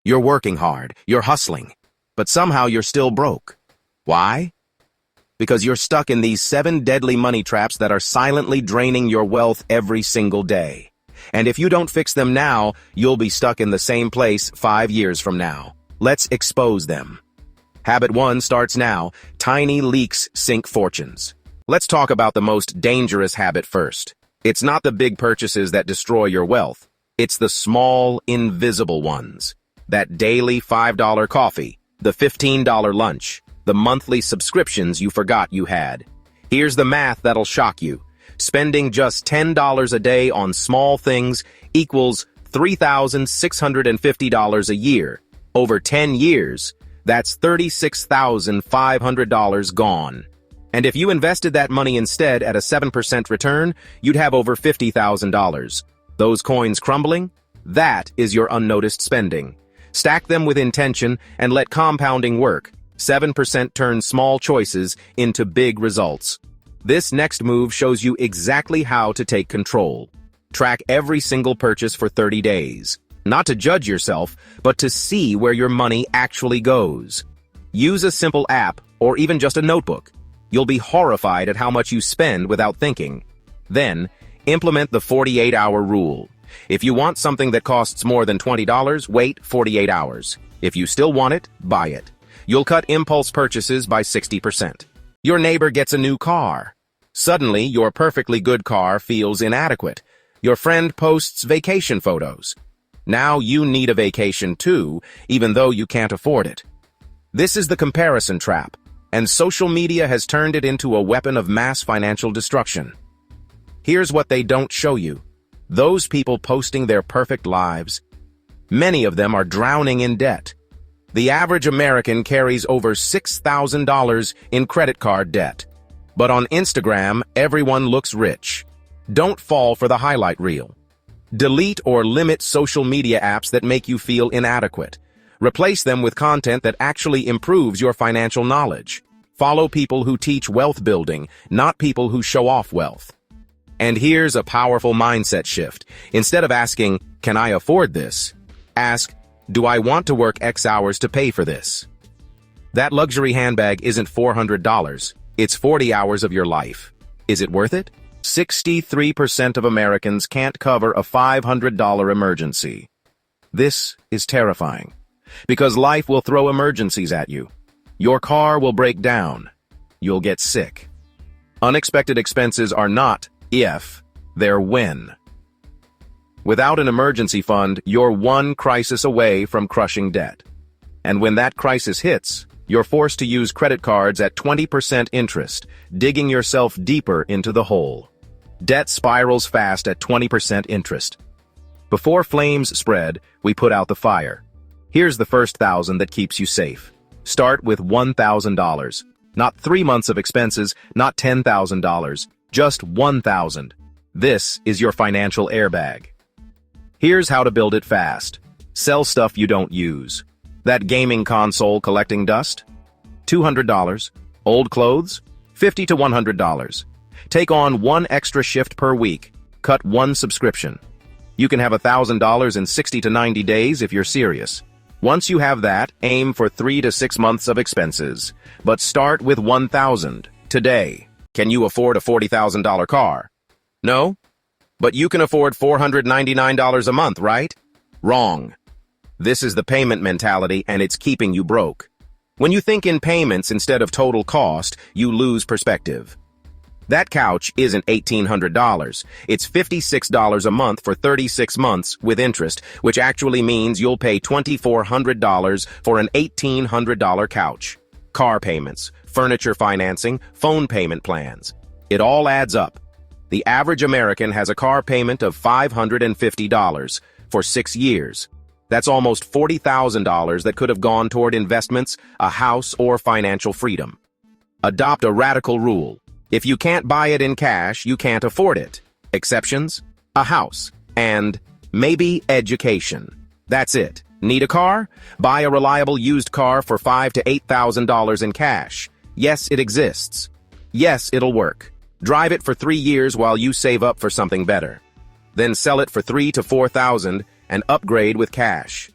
You're working hard, you're hustling, but somehow you're still broke. Why? Because you're stuck in these 7 deadly money traps that are silently draining your wealth every single day. And if you don't fix them now, you'll be stuck in the same place 5 years from now. Let's expose them. Habit 1 starts now. Tiny leaks sink fortunes. Let's talk about the most dangerous habit first. It's not the big purchases that destroy your wealth. It's the small, invisible ones. That daily $5 coffee, the $15 lunch, the monthly subscriptions you forgot you had. Here's the math that'll shock you. Spending just $10 a day on small things equals $3,650 a year. Over 10 years, that's $36,500 gone. And if you invested that money instead at a 7% return, you'd have over $50,000. Those coins crumbling? That is your unnoticed spending. Stack them with intention and let compounding work. 7% turns small choices into big results. This next move shows you exactly how to take control. Track every single purchase for 30 days. Not to judge yourself, but to see where your money actually goes. Use a simple app or even just a notebook. You'll be horrified at how much you spend without thinking. Then, implement the 48-hour rule. If you want something that costs more than $20, wait 48 hours. If you still want it, buy it. You'll cut impulse purchases by 60%. Your neighbor gets a new car. Suddenly, your perfectly good car feels inadequate. Your friend posts vacation photos. Now you need a vacation too, even though you can't afford it. This is the comparison trap, and social media has turned it into a weapon of mass financial destruction. Here's what they don't show you. Those people posting their perfect lives, many of them are drowning in debt. The average American carries over $6,000 in credit card debt. But on Instagram, everyone looks rich. Don't fall for the highlight reel. Delete or limit social media apps that make you feel inadequate. Replace them with content that actually improves your financial knowledge. Follow people who teach wealth building, not people who show off wealth. And here's a powerful mindset shift. Instead of asking, "Can I afford this?" ask, "Do I want to work X hours to pay for this?" That luxury handbag isn't $400. It's 40 hours of your life. Is it worth it? 63% of Americans can't cover a $500 emergency. This is terrifying, because life will throw emergencies at you. Your car will break down. You'll get sick. Unexpected expenses are not if, they're when. Without an emergency fund, you're one crisis away from crushing debt. And when that crisis hits, you're forced to use credit cards at 20% interest, digging yourself deeper into the hole. Debt spirals fast at 20% interest. Before flames spread, we put out the fire. Here's the first 1,000 that keeps you safe. Start with $1,000. Not 3 months of expenses, not $10,000, just 1,000. This is your financial airbag. Here's how to build it fast. Sell stuff you don't use. That gaming console collecting dust? $200. Old clothes? $50 to $100. Take on 1 extra shift per week. Cut 1 subscription. You can have $1,000 in 60 to 90 days if you're serious. Once you have that, aim for 3 to 6 months of expenses. But start with 1,000 today. Can you afford a $40,000 car? No? But you can afford $499 a month, right? Wrong. This is the payment mentality, and it's keeping you broke. When you think in payments instead of total cost, you lose perspective. That couch isn't $1,800. It's $56 a month for 36 months with interest, which actually means you'll pay $2,400 for an $1,800 couch. Car payments, furniture financing, phone payment plans. It all adds up. The average American has a car payment of $550 for 6 years. That's almost $40,000 that could have gone toward investments, a house, or financial freedom. Adopt a radical rule. If you can't buy it in cash, you can't afford it. Exceptions? A house. And maybe education. That's it. Need a car? Buy a reliable used car for $5,000 to $8,000 in cash. Yes, it exists. Yes, it'll work. Drive it for 3 years while you save up for something better. Then sell it for $3,000 to $4,000 and upgrade with cash.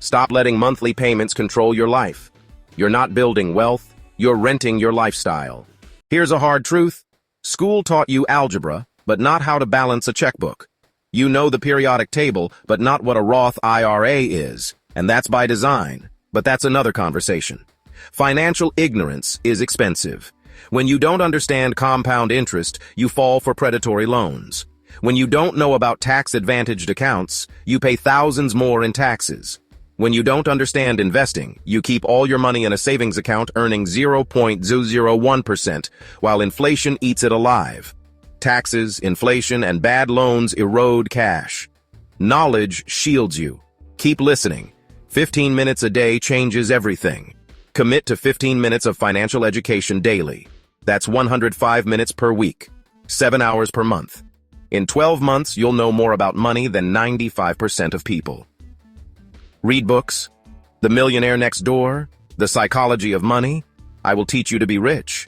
Stop letting monthly payments control your life. You're not building wealth, you're renting your lifestyle. Here's a hard truth. School taught you algebra, but not how to balance a checkbook. You know the periodic table, but not what a Roth IRA is, and that's by design. But that's another conversation. Financial ignorance is expensive. When you don't understand compound interest, you fall for predatory loans. When you don't know about tax-advantaged accounts, you pay thousands more in taxes. When you don't understand investing, you keep all your money in a savings account earning 0.001%, while inflation eats it alive. Taxes, inflation, and bad loans erode cash. Knowledge shields you. Keep listening. 15 minutes a day changes everything. Commit to 15 minutes of financial education daily. That's 105 minutes per week, 7 hours per month. In 12 months, you'll know more about money than 95% of people. Read books, The Millionaire Next Door, The Psychology of Money. I will teach you to be rich.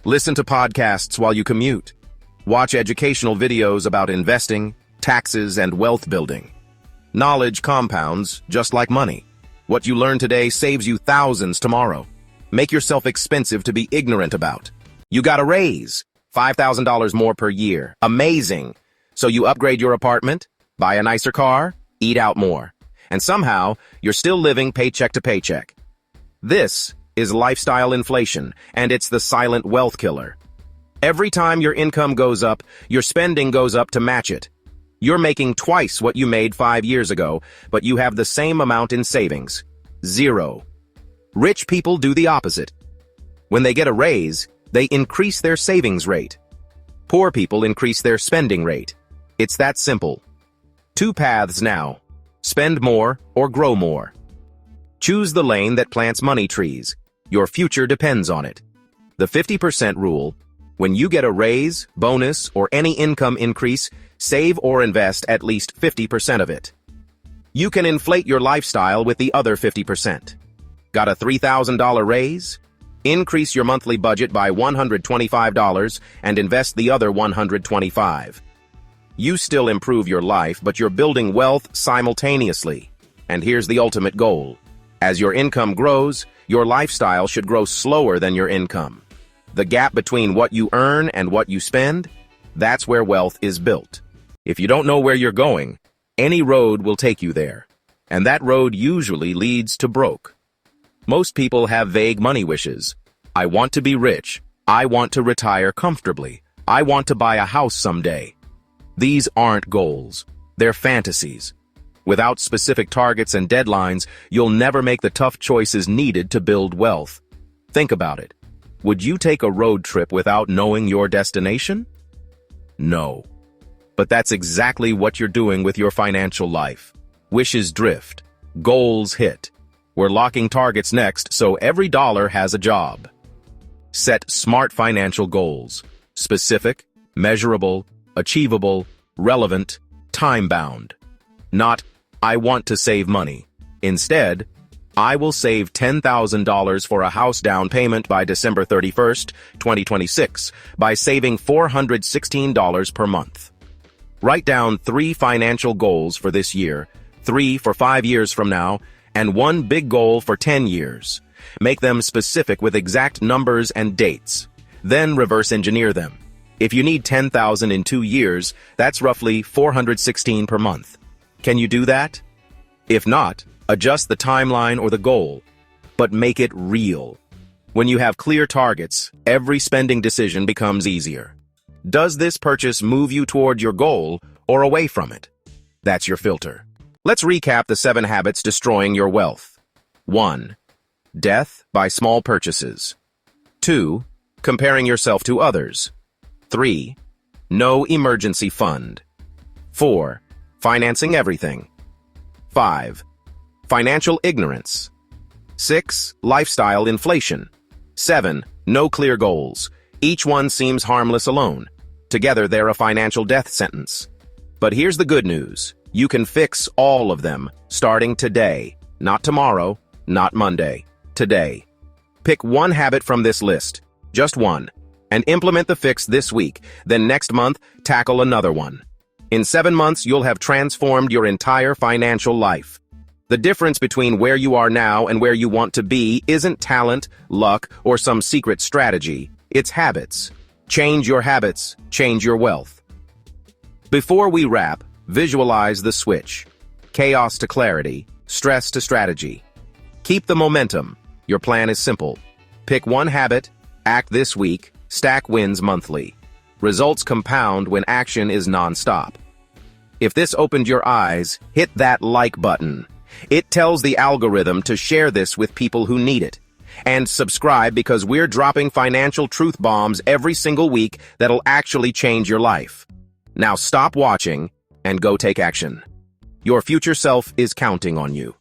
Listen to podcasts while you commute. Watch educational videos about investing, taxes, and wealth building. Knowledge compounds, just like money. What you learn today saves you thousands tomorrow. Make yourself expensive to be ignorant about. You got a raise, $5,000 more per year. Amazing. So you upgrade your apartment, buy a nicer car, eat out more. And somehow, you're still living paycheck to paycheck. This is lifestyle inflation, and it's the silent wealth killer. Every time your income goes up, your spending goes up to match it. You're making twice what you made 5 years ago, but you have the same amount in savings. Zero. Rich people do the opposite. When they get a raise, they increase their savings rate. Poor people increase their spending rate. It's that simple. 2 paths now. Spend more or grow more. Choose the lane that plants money trees. Your future depends on it. The 50% rule. When you get a raise, bonus, or any income increase, save or invest at least 50% of it. You can inflate your lifestyle with the other 50%. Got a $3,000 raise? Increase your monthly budget by $125 and invest the other $125. You still improve your life, but you're building wealth simultaneously. And here's the ultimate goal. As your income grows, your lifestyle should grow slower than your income. The gap between what you earn and what you spend, that's where wealth is built. If you don't know where you're going, any road will take you there. And that road usually leads to broke. Most people have vague money wishes. I want to be rich. I want to retire comfortably. I want to buy a house someday. These aren't goals. They're fantasies. Without specific targets and deadlines, you'll never make the tough choices needed to build wealth. Think about it. Would you take a road trip without knowing your destination? No. But that's exactly what you're doing with your financial life. Wishes drift. Goals hit. We're locking targets next, so every dollar has a job. Set smart financial goals. Specific, measurable, achievable, relevant, time-bound. Not, I want to save money. Instead, I will save $10,000 for a house down payment by December 31st, 2026, by saving $416 per month. Write down 3 financial goals for this year, 3 for 5 years from now, and 1 big goal for 10 years. Make them specific with exact numbers and dates. Then reverse engineer them. If you need $10,000 in 2 years, that's roughly $416 per month. Can you do that? If not, adjust the timeline or the goal, but make it real. When you have clear targets, every spending decision becomes easier. Does this purchase move you toward your goal or away from it? That's your filter. Let's recap the 7 habits destroying your wealth. 1. Death by small purchases. 2. Comparing yourself to others. 3. No emergency fund. 4. Financing everything. 5. Financial ignorance. 6. Lifestyle inflation. 7. No clear goals. Each one seems harmless alone. Together, they're a financial death sentence. But here's the good news. You can fix all of them, starting today. Not tomorrow, not Monday. Today. Pick one habit from this list, just one, and implement the fix this week. Then next month, tackle another one. In 7 months, you'll have transformed your entire financial life. The difference between where you are now and where you want to be isn't talent, luck, or some secret strategy. It's habits. Change your habits, change your wealth. Before we wrap, visualize the switch. Chaos to clarity, stress to strategy. Keep the momentum. Your plan is simple. Pick one habit, act this week, stack wins monthly. Results compound when action is non-stop. If this opened your eyes, hit that like button. It tells the algorithm to share this with people who need it. And subscribe because we're dropping financial truth bombs every single week that'll actually change your life. Now stop watching and go take action. Your future self is counting on you.